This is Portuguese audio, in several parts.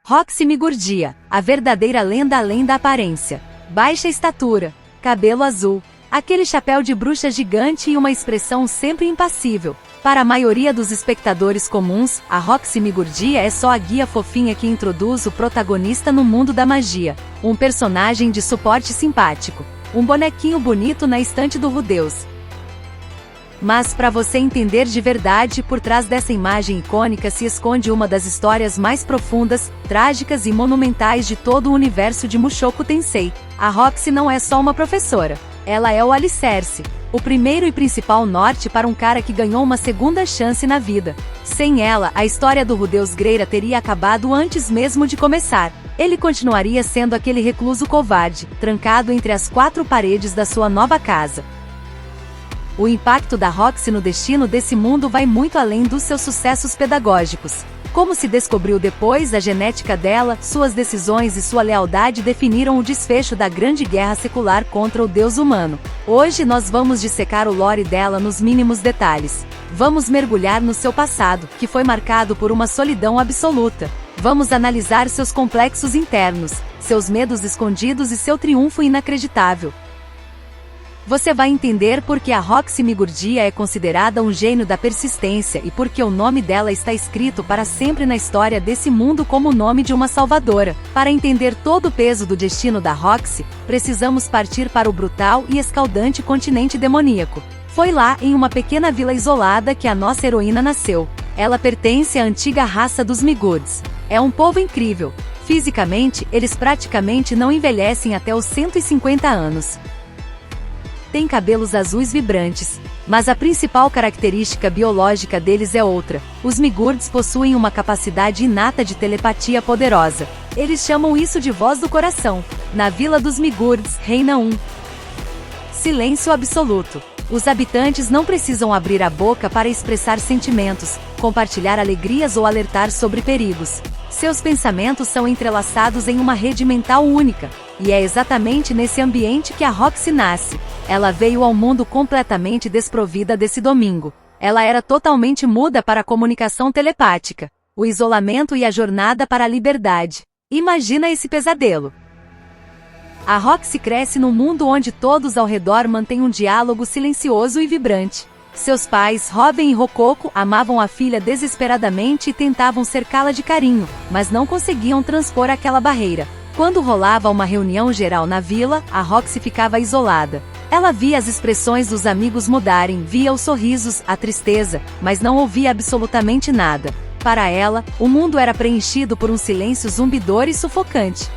Roxy Migurdia, a verdadeira lenda além da aparência. Baixa estatura, cabelo azul, aquele chapéu de bruxa gigante e uma expressão sempre impassível. Para a maioria dos espectadores comuns, a Roxy Migurdia é só a guia fofinha que introduz o protagonista no mundo da magia. Um personagem de suporte simpático. Um bonequinho bonito na estante do Rudeus. Mas para você entender de verdade, por trás dessa imagem icônica se esconde uma das histórias mais profundas, trágicas e monumentais de todo o universo de Mushoku Tensei. A Roxy não é só uma professora. Ela é o alicerce, o primeiro e principal norte para um cara que ganhou uma segunda chance na vida. Sem ela, a história do Rudeus Greira teria acabado antes mesmo de começar. Ele continuaria sendo aquele recluso covarde, trancado entre as quatro paredes da sua nova casa. O impacto da Roxy no destino desse mundo vai muito além dos seus sucessos pedagógicos. Como se descobriu depois, a genética dela, suas decisões e sua lealdade definiram o desfecho da grande guerra secular contra o deus humano. Hoje nós vamos dissecar o lore dela nos mínimos detalhes. Vamos mergulhar no seu passado, que foi marcado por uma solidão absoluta. Vamos analisar seus complexos internos, seus medos escondidos e seu triunfo inacreditável. Você vai entender por que a Roxy Migurdia é considerada um gênio da persistência e por que o nome dela está escrito para sempre na história desse mundo como o nome de uma salvadora. Para entender todo o peso do destino da Roxy, precisamos partir para o brutal e escaldante continente demoníaco. Foi lá, em uma pequena vila isolada, que a nossa heroína nasceu. Ela pertence à antiga raça dos Migurds. É um povo incrível. Fisicamente, eles praticamente não envelhecem até os 150 anos. Tem cabelos azuis vibrantes, mas a principal característica biológica deles é outra. Os Migurds possuem uma capacidade inata de telepatia poderosa. Eles chamam isso de voz do coração. Na vila dos Migurds, reina um silêncio absoluto. Os habitantes não precisam abrir a boca para expressar sentimentos, compartilhar alegrias ou alertar sobre perigos. Seus pensamentos são entrelaçados em uma rede mental única. E é exatamente nesse ambiente que a Roxy nasce. Ela veio ao mundo completamente desprovida desse domingo. Ela era totalmente muda para a comunicação telepática, o isolamento e a jornada para a liberdade. Imagina esse pesadelo. A Roxy cresce num mundo onde todos ao redor mantêm um diálogo silencioso e vibrante. Seus pais, Robin e Rococo, amavam a filha desesperadamente e tentavam cercá-la de carinho, mas não conseguiam transpor aquela barreira. Quando rolava uma reunião geral na vila, a Roxy ficava isolada. Ela via as expressões dos amigos mudarem, via os sorrisos, a tristeza, mas não ouvia absolutamente nada. Para ela, o mundo era preenchido por um silêncio zumbidor e sufocante.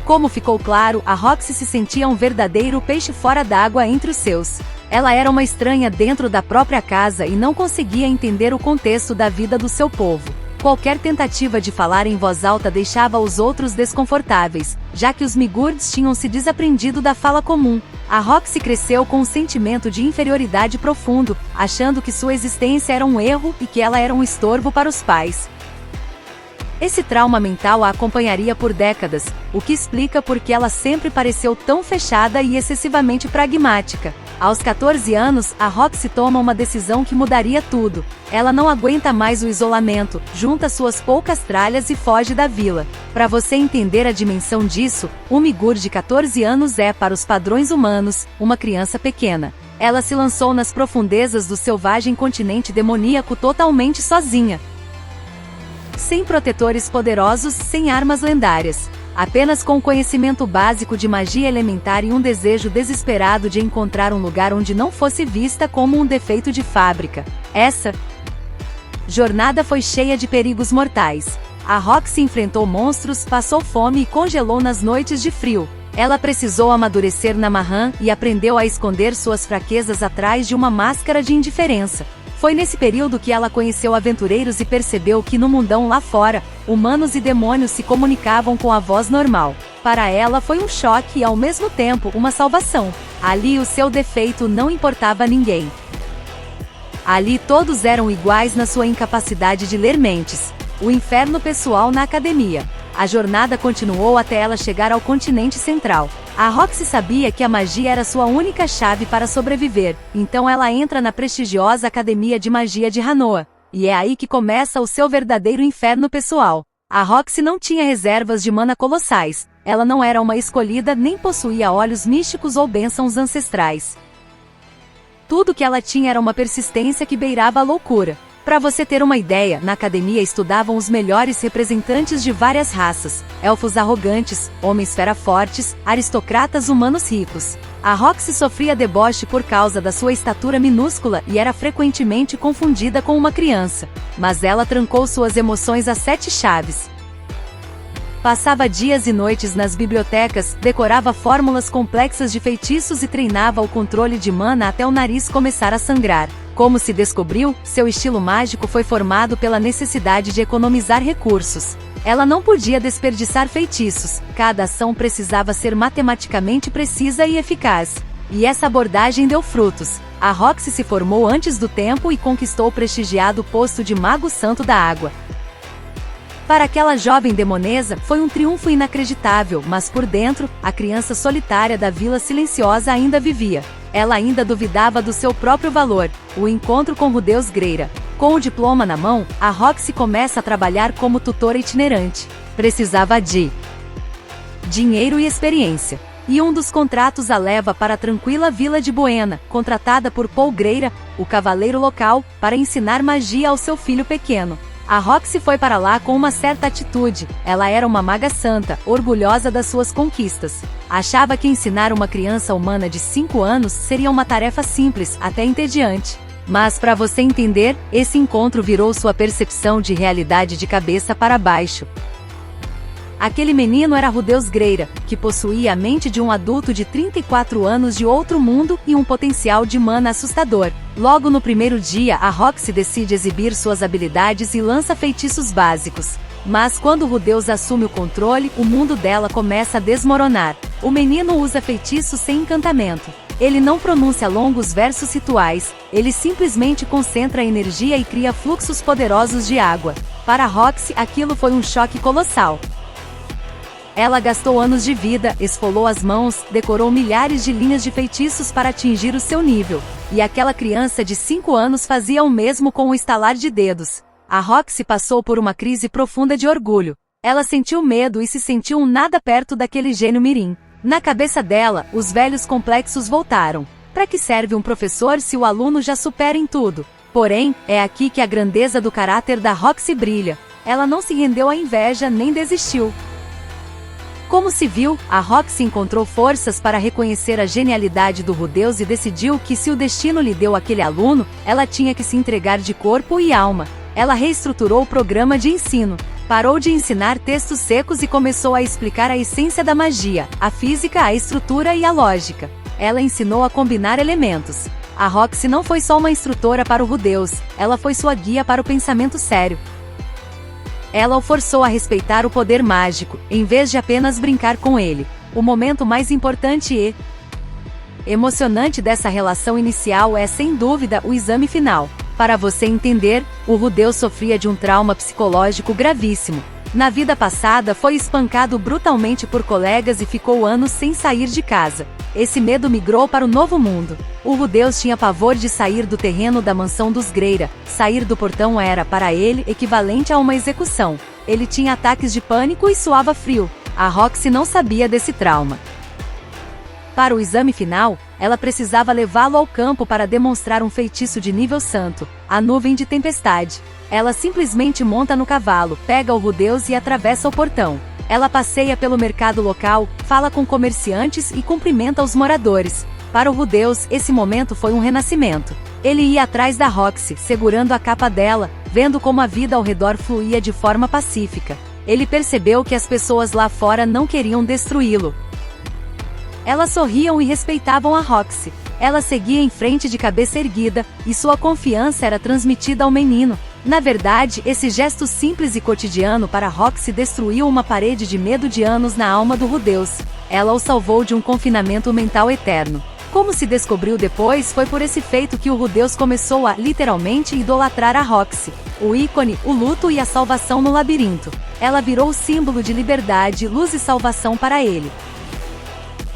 Como ficou claro, a Roxy se sentia um verdadeiro peixe fora d'água entre os seus. Ela era uma estranha dentro da própria casa e não conseguia entender o contexto da vida do seu povo. Qualquer tentativa de falar em voz alta deixava os outros desconfortáveis, já que os Migurds tinham se desaprendido da fala comum. A Roxy cresceu com um sentimento de inferioridade profundo, achando que sua existência era um erro e que ela era um estorvo para os pais. Esse trauma mental a acompanharia por décadas, o que explica por que ela sempre pareceu tão fechada e excessivamente pragmática. Aos 14 anos, a Roxy toma uma decisão que mudaria tudo. Ela não aguenta mais o isolamento, junta suas poucas tralhas e foge da vila. Para você entender a dimensão disso, um Migurd de 14 anos é, para os padrões humanos, uma criança pequena. Ela se lançou nas profundezas do selvagem continente demoníaco totalmente sozinha. Sem protetores poderosos, sem armas lendárias. Apenas com conhecimento básico de magia elementar e um desejo desesperado de encontrar um lugar onde não fosse vista como um defeito de fábrica. Essa jornada foi cheia de perigos mortais. A Roxy enfrentou monstros, passou fome e congelou nas noites de frio. Ela precisou amadurecer na Mahan e aprendeu a esconder suas fraquezas atrás de uma máscara de indiferença. Foi nesse período que ela conheceu aventureiros e percebeu que no mundão lá fora, humanos e demônios se comunicavam com a voz normal. Para ela foi um choque e ao mesmo tempo uma salvação. Ali o seu defeito não importava a ninguém. Ali todos eram iguais na sua incapacidade de ler mentes. O inferno pessoal na academia. A jornada continuou até ela chegar ao continente central. A Roxy sabia que a magia era sua única chave para sobreviver, então ela entra na prestigiosa Academia de Magia de Hanoa. E é aí que começa o seu verdadeiro inferno pessoal. A Roxy não tinha reservas de mana colossais, ela não era uma escolhida nem possuía olhos místicos ou bênçãos ancestrais. Tudo que ela tinha era uma persistência que beirava a loucura. Para você ter uma ideia, na academia estudavam os melhores representantes de várias raças, elfos arrogantes, homens fera fortes, aristocratas humanos ricos. A Roxy sofria deboche por causa da sua estatura minúscula e era frequentemente confundida com uma criança. Mas ela trancou suas emoções a 7 chaves. Passava dias e noites nas bibliotecas, decorava fórmulas complexas de feitiços e treinava o controle de mana até o nariz começar a sangrar. Como se descobriu, seu estilo mágico foi formado pela necessidade de economizar recursos. Ela não podia desperdiçar feitiços, cada ação precisava ser matematicamente precisa e eficaz. E essa abordagem deu frutos. A Roxy se formou antes do tempo e conquistou o prestigiado posto de Mago Santo da Água. Para aquela jovem demonesa, foi um triunfo inacreditável, mas por dentro, a criança solitária da Vila Silenciosa ainda vivia. Ela ainda duvidava do seu próprio valor. O encontro com Rudeus Greira. Com o diploma na mão, a Roxy começa a trabalhar como tutora itinerante. Precisava de dinheiro e experiência. E um dos contratos a leva para a tranquila Vila de Buena, contratada por Paul Greira, o cavaleiro local, para ensinar magia ao seu filho pequeno. A Roxy foi para lá com uma certa atitude, ela era uma maga santa, orgulhosa das suas conquistas. Achava que ensinar uma criança humana de 5 anos seria uma tarefa simples, até entediante. Mas para você entender, esse encontro virou sua percepção de realidade de cabeça para baixo. Aquele menino era Rudeus Greira, que possuía a mente de um adulto de 34 anos de outro mundo e um potencial de mana assustador. Logo no primeiro dia, a Roxy decide exibir suas habilidades e lança feitiços básicos. Mas quando Rudeus assume o controle, o mundo dela começa a desmoronar. O menino usa feitiços sem encantamento. Ele não pronuncia longos versos rituais, ele simplesmente concentra a energia e cria fluxos poderosos de água. Para Roxy, aquilo foi um choque colossal. Ela gastou anos de vida, esfolou as mãos, decorou milhares de linhas de feitiços para atingir o seu nível. E aquela criança de 5 anos fazia o mesmo com um estalar de dedos. A Roxy passou por uma crise profunda de orgulho. Ela sentiu medo e se sentiu um nada perto daquele gênio mirim. Na cabeça dela, os velhos complexos voltaram. Para que serve um professor se o aluno já supera em tudo? Porém, é aqui que a grandeza do caráter da Roxy brilha. Ela não se rendeu à inveja nem desistiu. Como se viu, a Roxy encontrou forças para reconhecer a genialidade do Rudeus e decidiu que se o destino lhe deu aquele aluno, ela tinha que se entregar de corpo e alma. Ela reestruturou o programa de ensino, parou de ensinar textos secos e começou a explicar a essência da magia, a física, a estrutura e a lógica. Ela ensinou a combinar elementos. A Roxy não foi só uma instrutora para o Rudeus, ela foi sua guia para o pensamento sério. Ela o forçou a respeitar o poder mágico, em vez de apenas brincar com ele. O momento mais importante e emocionante dessa relação inicial é, sem dúvida, o exame final. Para você entender, o Rudeus sofria de um trauma psicológico gravíssimo. Na vida passada foi espancado brutalmente por colegas e ficou anos sem sair de casa. Esse medo migrou para o novo mundo. O Rudeus tinha pavor de sair do terreno da mansão dos Greira. Sair do portão era, para ele, equivalente a uma execução. Ele tinha ataques de pânico e suava frio. A Roxy não sabia desse trauma. Para o exame final, ela precisava levá-lo ao campo para demonstrar um feitiço de nível santo, a nuvem de tempestade. Ela simplesmente monta no cavalo, pega o Rudeus e atravessa o portão. Ela passeia pelo mercado local, fala com comerciantes e cumprimenta os moradores. Para o Rudeus, esse momento foi um renascimento. Ele ia atrás da Roxy, segurando a capa dela, vendo como a vida ao redor fluía de forma pacífica. Ele percebeu que as pessoas lá fora não queriam destruí-lo. Elas sorriam e respeitavam a Roxy. Ela seguia em frente de cabeça erguida, e sua confiança era transmitida ao menino. Na verdade, esse gesto simples e cotidiano para Roxy destruiu uma parede de medo de anos na alma do Rudeus. Ela o salvou de um confinamento mental eterno. Como se descobriu depois, foi por esse feito que o Rudeus começou a, literalmente, idolatrar a Roxy. O ícone, o luto e a salvação no labirinto. Ela virou o símbolo de liberdade, luz e salvação para ele.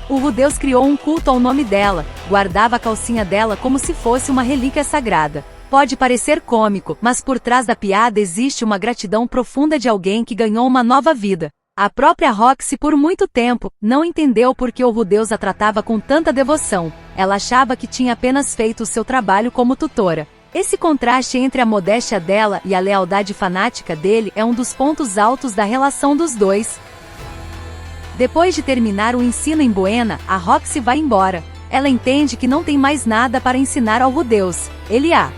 O Rudeus criou um culto ao nome dela, guardava a calcinha dela como se fosse uma relíquia sagrada. Pode parecer cômico, mas por trás da piada existe uma gratidão profunda de alguém que ganhou uma nova vida. A própria Roxy por muito tempo não entendeu por que o Rudeus a tratava com tanta devoção. Ela achava que tinha apenas feito o seu trabalho como tutora. Esse contraste entre a modéstia dela e a lealdade fanática dele é um dos pontos altos da relação dos dois. Depois de terminar o ensino em Buena, a Roxy vai embora. Ela entende que não tem mais nada para ensinar ao Rudeus. Ele a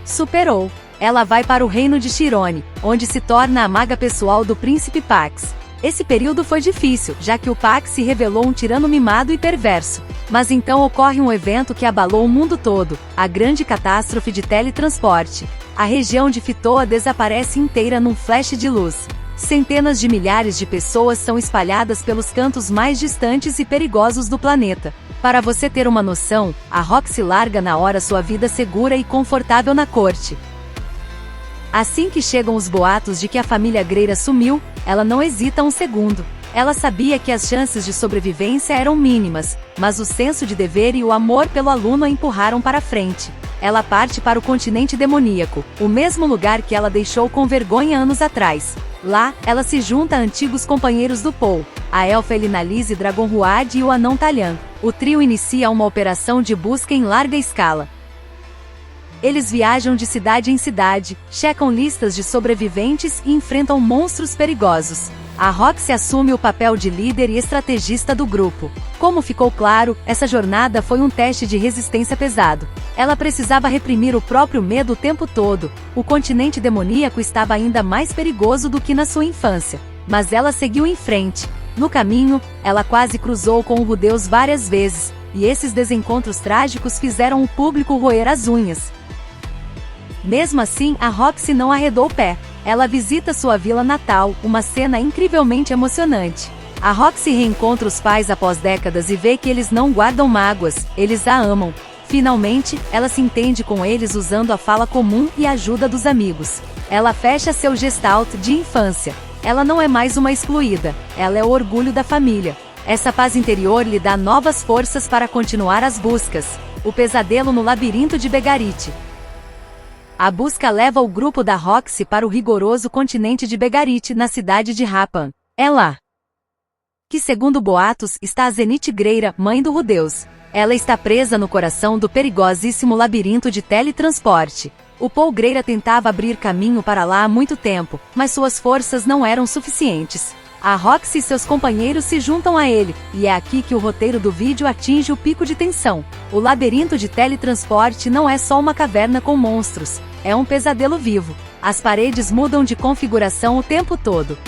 superou. Ela vai para o reino de Chirone, onde se torna a maga pessoal do príncipe Pax. Esse período foi difícil, já que o Pax se revelou um tirano mimado e perverso. Mas então ocorre um evento que abalou o mundo todo, a grande catástrofe de teletransporte. A região de Fitoa desaparece inteira num flash de luz. Centenas de milhares de pessoas são espalhadas pelos cantos mais distantes e perigosos do planeta. Para você ter uma noção, a Roxy larga na hora sua vida segura e confortável na corte. Assim que chegam os boatos de que a família Greira sumiu, ela não hesita um segundo. Ela sabia que as chances de sobrevivência eram mínimas, mas o senso de dever e o amor pelo aluno a empurraram para frente. Ela parte para o continente demoníaco, o mesmo lugar que ela deixou com vergonha anos atrás. Lá, ela se junta a antigos companheiros do Paul, a elfa Elinalise Dragonruad e o anão Talhan. O trio inicia uma operação de busca em larga escala. Eles viajam de cidade em cidade, checam listas de sobreviventes e enfrentam monstros perigosos. A Roxy assume o papel de líder e estrategista do grupo. Como ficou claro, essa jornada foi um teste de resistência pesado. Ela precisava reprimir o próprio medo o tempo todo. O continente demoníaco estava ainda mais perigoso do que na sua infância. Mas ela seguiu em frente. No caminho, ela quase cruzou com o Rudeus várias vezes, e esses desencontros trágicos fizeram o público roer as unhas. Mesmo assim, a Roxy não arredou o pé. Ela visita sua vila natal, uma cena incrivelmente emocionante. A Roxy reencontra os pais após décadas e vê que eles não guardam mágoas, eles a amam. Finalmente, ela se entende com eles usando a fala comum e a ajuda dos amigos. Ela fecha seu gestalt de infância. Ela não é mais uma excluída, ela é o orgulho da família. Essa paz interior lhe dá novas forças para continuar as buscas. O pesadelo no labirinto de Begarit. A busca leva o grupo da Roxy para o rigoroso continente de Begarit, na cidade de Rapan. É lá que, segundo boatos, está a Zenith Greira, mãe do Rudeus. Ela está presa no coração do perigosíssimo labirinto de teletransporte. O Paul Greira tentava abrir caminho para lá há muito tempo, mas suas forças não eram suficientes. A Roxy e seus companheiros se juntam a ele, e é aqui que o roteiro do vídeo atinge o pico de tensão. O labirinto de teletransporte não é só uma caverna com monstros, é um pesadelo vivo. As paredes mudam de configuração o tempo todo.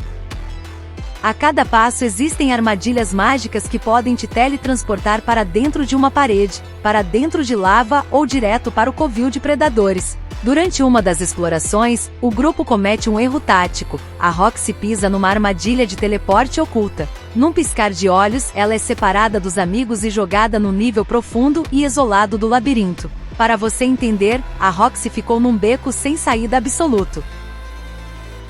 A cada passo existem armadilhas mágicas que podem te teletransportar para dentro de uma parede, para dentro de lava ou direto para o covil de predadores. Durante uma das explorações, o grupo comete um erro tático. A Roxy pisa numa armadilha de teleporte oculta. Num piscar de olhos, ela é separada dos amigos e jogada no nível profundo e isolado do labirinto. Para você entender, a Roxy ficou num beco sem saída absoluto.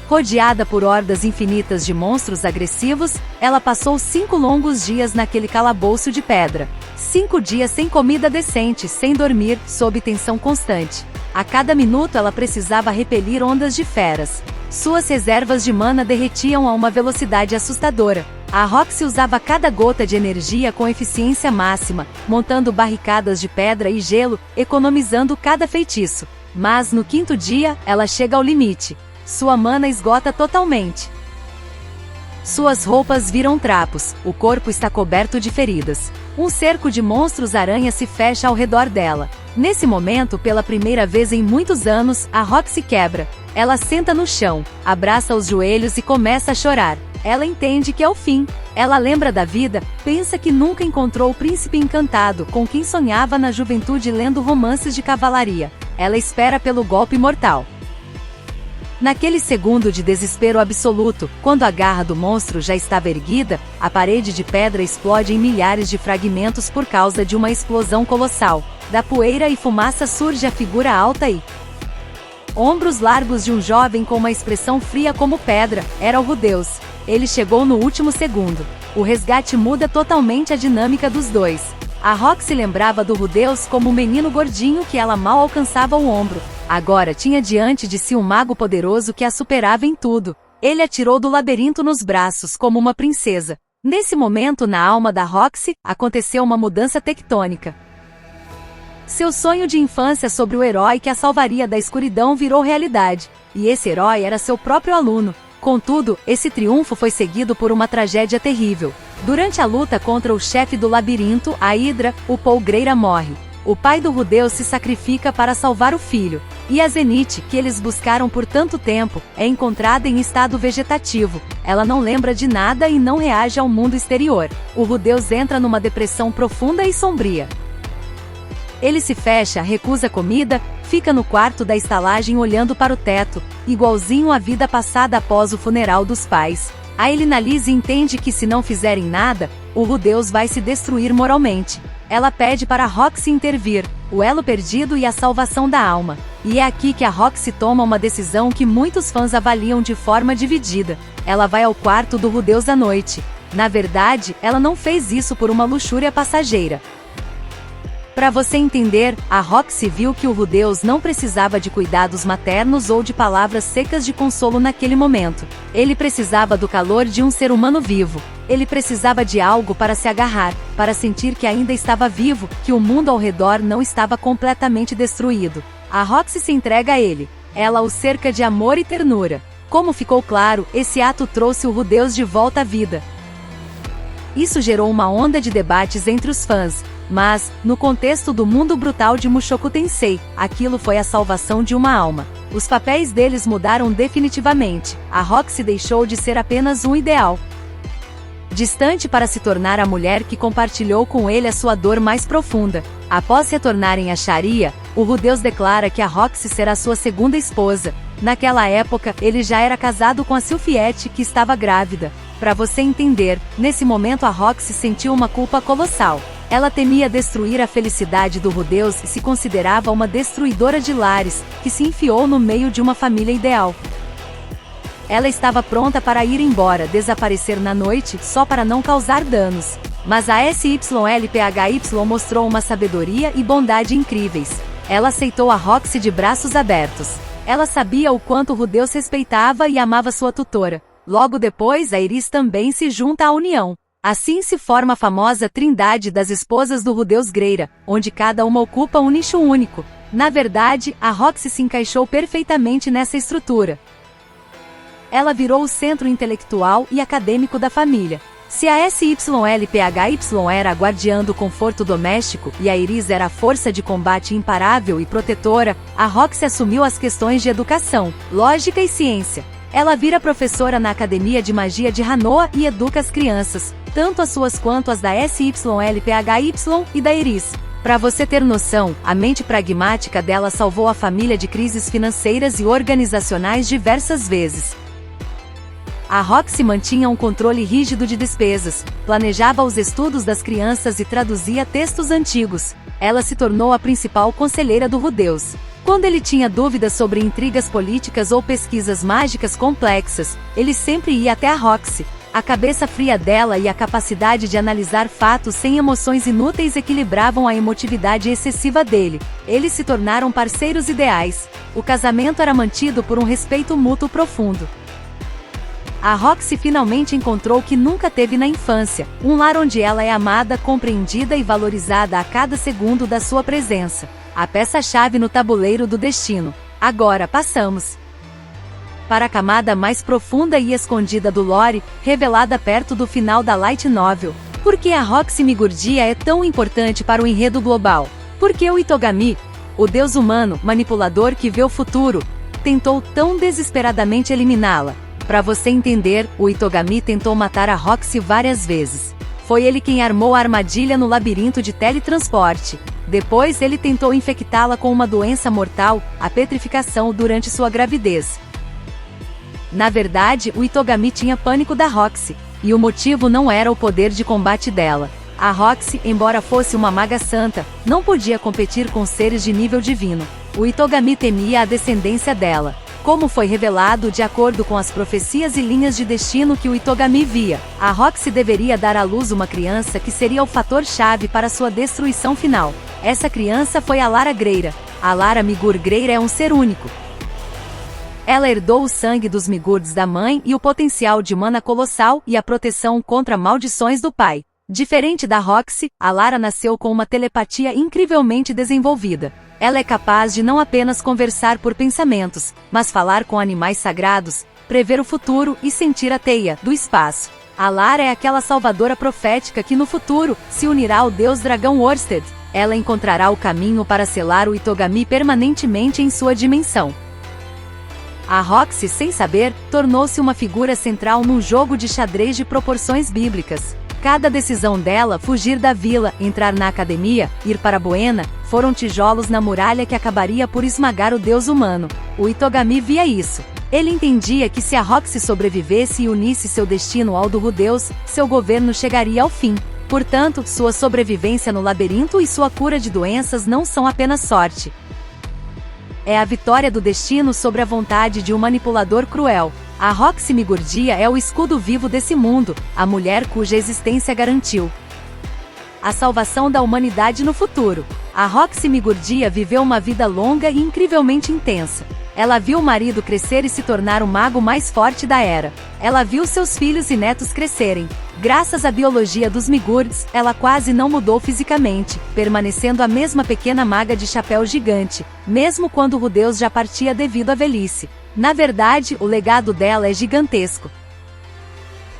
Rodeada por hordas infinitas de monstros agressivos, ela passou 5 longos dias naquele calabouço de pedra. 5 dias sem comida decente, sem dormir, sob tensão constante. A cada minuto ela precisava repelir ondas de feras. Suas reservas de mana derretiam a uma velocidade assustadora. A Roxy usava cada gota de energia com eficiência máxima, montando barricadas de pedra e gelo, economizando cada feitiço. Mas no 5º dia, ela chega ao limite. Sua mana esgota totalmente. Suas roupas viram trapos, o corpo está coberto de feridas. Um cerco de monstros-aranha se fecha ao redor dela. Nesse momento, pela primeira vez em muitos anos, a Roxy quebra. Ela senta no chão, abraça os joelhos e começa a chorar. Ela entende que é o fim. Ela lembra da vida, pensa que nunca encontrou o príncipe encantado com quem sonhava na juventude lendo romances de cavalaria. Ela espera pelo golpe mortal. Naquele segundo de desespero absoluto, quando a garra do monstro já estava erguida, a parede de pedra explode em milhares de fragmentos por causa de uma explosão colossal. Da poeira e fumaça surge a figura alta e ombros largos de um jovem com uma expressão fria como pedra. Era o Rudeus. Ele chegou no último segundo. O resgate muda totalmente a dinâmica dos dois. A Roxy lembrava do Rudeus como um menino gordinho que ela mal alcançava o ombro. Agora tinha diante de si um mago poderoso que a superava em tudo. Ele a tirou do labirinto nos braços como uma princesa. Nesse momento, na alma da Roxy, aconteceu uma mudança tectônica. Seu sonho de infância sobre o herói que a salvaria da escuridão virou realidade. E esse herói era seu próprio aluno. Contudo, esse triunfo foi seguido por uma tragédia terrível. Durante a luta contra o chefe do labirinto, a Hidra, o Paul Greira morre. O pai do Rudeus se sacrifica para salvar o filho. E a Zenith, que eles buscaram por tanto tempo, é encontrada em estado vegetativo. Ela não lembra de nada e não reage ao mundo exterior. O Rudeus entra numa depressão profunda e sombria. Ele se fecha, recusa comida, fica no quarto da estalagem olhando para o teto, igualzinho à vida passada após o funeral dos pais. A Elinalise entende que se não fizerem nada, o Rudeus vai se destruir moralmente. Ela pede para Roxy intervir, o elo perdido e a salvação da alma. E é aqui que a Roxy toma uma decisão que muitos fãs avaliam de forma dividida. Ela vai ao quarto do Rudeus à noite. Na verdade, ela não fez isso por uma luxúria passageira. Para você entender, a Roxy viu que o Rudeus não precisava de cuidados maternos ou de palavras secas de consolo naquele momento. Ele precisava do calor de um ser humano vivo. Ele precisava de algo para se agarrar, para sentir que ainda estava vivo, que o mundo ao redor não estava completamente destruído. A Roxy se entrega a ele. Ela o cerca de amor e ternura. Como ficou claro, esse ato trouxe o Rudeus de volta à vida. Isso gerou uma onda de debates entre os fãs. Mas, no contexto do mundo brutal de Mushoku Tensei, aquilo foi a salvação de uma alma. Os papéis deles mudaram definitivamente. A Roxy deixou de ser apenas um ideal distante para se tornar a mulher que compartilhou com ele a sua dor mais profunda. Após retornarem a Sharia, o Rudeus declara que a Roxy será sua segunda esposa. Naquela época, ele já era casado com a Sylphiette, que estava grávida. Para você entender, nesse momento a Roxy sentiu uma culpa colossal. Ela temia destruir a felicidade do Rudeus e se considerava uma destruidora de lares, que se enfiou no meio de uma família ideal. Ela estava pronta para ir embora, desaparecer na noite, só para não causar danos. Mas a SYLPHY mostrou uma sabedoria e bondade incríveis. Ela aceitou a Roxy de braços abertos. Ela sabia o quanto o Rudeus respeitava e amava sua tutora. Logo depois, a Iris também se junta à união. Assim se forma a famosa trindade das esposas do Rudeus Greira, onde cada uma ocupa um nicho único. Na verdade, a Roxy se encaixou perfeitamente nessa estrutura. Ela virou o centro intelectual e acadêmico da família. Se a SYLPHY era a guardiã do conforto doméstico e a Iris era a força de combate imparável e protetora, a Roxy assumiu as questões de educação, lógica e ciência. Ela vira professora na Academia de Magia de Hanoa e educa as crianças, tanto as suas quanto as da SYLPHY e da Iris. Para você ter noção, a mente pragmática dela salvou a família de crises financeiras e organizacionais diversas vezes. A Roxy mantinha um controle rígido de despesas, planejava os estudos das crianças e traduzia textos antigos. Ela se tornou a principal conselheira do Rudeus. Quando ele tinha dúvidas sobre intrigas políticas ou pesquisas mágicas complexas, ele sempre ia até a Roxy. A cabeça fria dela e a capacidade de analisar fatos sem emoções inúteis equilibravam a emotividade excessiva dele. Eles se tornaram parceiros ideais. O casamento era mantido por um respeito mútuo profundo. A Roxy finalmente encontrou o que nunca teve na infância, um lar onde ela é amada, compreendida e valorizada a cada segundo da sua presença. A peça-chave no tabuleiro do destino. Agora passamos para a camada mais profunda e escondida do lore, revelada perto do final da Light Novel. Por que a Roxy Migurdia é tão importante para o enredo global? Porque o Itogami, o deus humano, manipulador que vê o futuro, tentou tão desesperadamente eliminá-la. Para você entender, o Itogami tentou matar a Roxy várias vezes. Foi ele quem armou a armadilha no labirinto de teletransporte. Depois ele tentou infectá-la com uma doença mortal, a petrificação, durante sua gravidez. Na verdade, o Itogami tinha pânico da Roxy, e o motivo não era o poder de combate dela. A Roxy, embora fosse uma maga santa, não podia competir com seres de nível divino. O Itogami temia a descendência dela. Como foi revelado de acordo com as profecias e linhas de destino que o Itogami via, a Roxy deveria dar à luz uma criança que seria o fator-chave para sua destruição final. Essa criança foi a Lara Greira. A Lara Migur Greira é um ser único. Ela herdou o sangue dos Migurds da mãe e o potencial de mana colossal e a proteção contra maldições do pai. Diferente da Roxy, a Lara nasceu com uma telepatia incrivelmente desenvolvida. Ela é capaz de não apenas conversar por pensamentos, mas falar com animais sagrados, prever o futuro e sentir a teia do espaço. A Lara é aquela salvadora profética que no futuro se unirá ao deus dragão Orsted. Ela encontrará o caminho para selar o Itogami permanentemente em sua dimensão. A Roxy, sem saber, tornou-se uma figura central num jogo de xadrez de proporções bíblicas. Cada decisão dela, fugir da vila, entrar na academia, ir para Buena, foram tijolos na muralha que acabaria por esmagar o deus humano. O Itogami via isso. Ele entendia que se a Roxy sobrevivesse e unisse seu destino ao do Rudeus, seu governo chegaria ao fim. Portanto, sua sobrevivência no labirinto e sua cura de doenças não são apenas sorte. É a vitória do destino sobre a vontade de um manipulador cruel. A Roxy Migurdia é o escudo vivo desse mundo, a mulher cuja existência garantiu a salvação da humanidade no futuro. A Roxy Migurdia viveu uma vida longa e incrivelmente intensa. Ela viu o marido crescer e se tornar o mago mais forte da era. Ela viu seus filhos e netos crescerem. Graças à biologia dos Migurds, ela quase não mudou fisicamente, permanecendo a mesma pequena maga de chapéu gigante, mesmo quando o Rudeus já partia devido à velhice. Na verdade, o legado dela é gigantesco.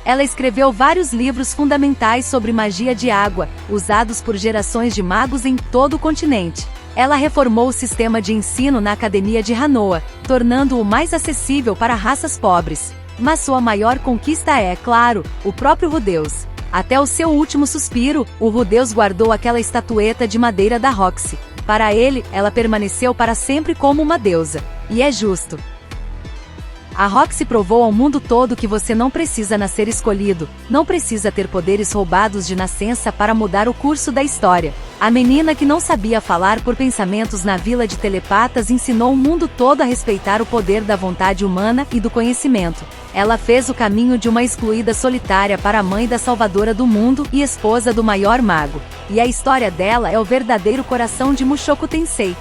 Ela escreveu vários livros fundamentais sobre magia de água, usados por gerações de magos em todo o continente. Ela reformou o sistema de ensino na Academia de Hanoa, tornando-o mais acessível para raças pobres. Mas sua maior conquista é, claro, o próprio Rudeus. Até o seu último suspiro, o Rudeus guardou aquela estatueta de madeira da Roxy. Para ele, ela permaneceu para sempre como uma deusa. E é justo. A Roxy provou ao mundo todo que você não precisa nascer escolhido, não precisa ter poderes roubados de nascença para mudar o curso da história. A menina que não sabia falar por pensamentos na vila de telepatas ensinou o mundo todo a respeitar o poder da vontade humana e do conhecimento. Ela fez o caminho de uma excluída solitária para a mãe da salvadora do mundo e esposa do maior mago. E a história dela é o verdadeiro coração de Mushoku Tensei.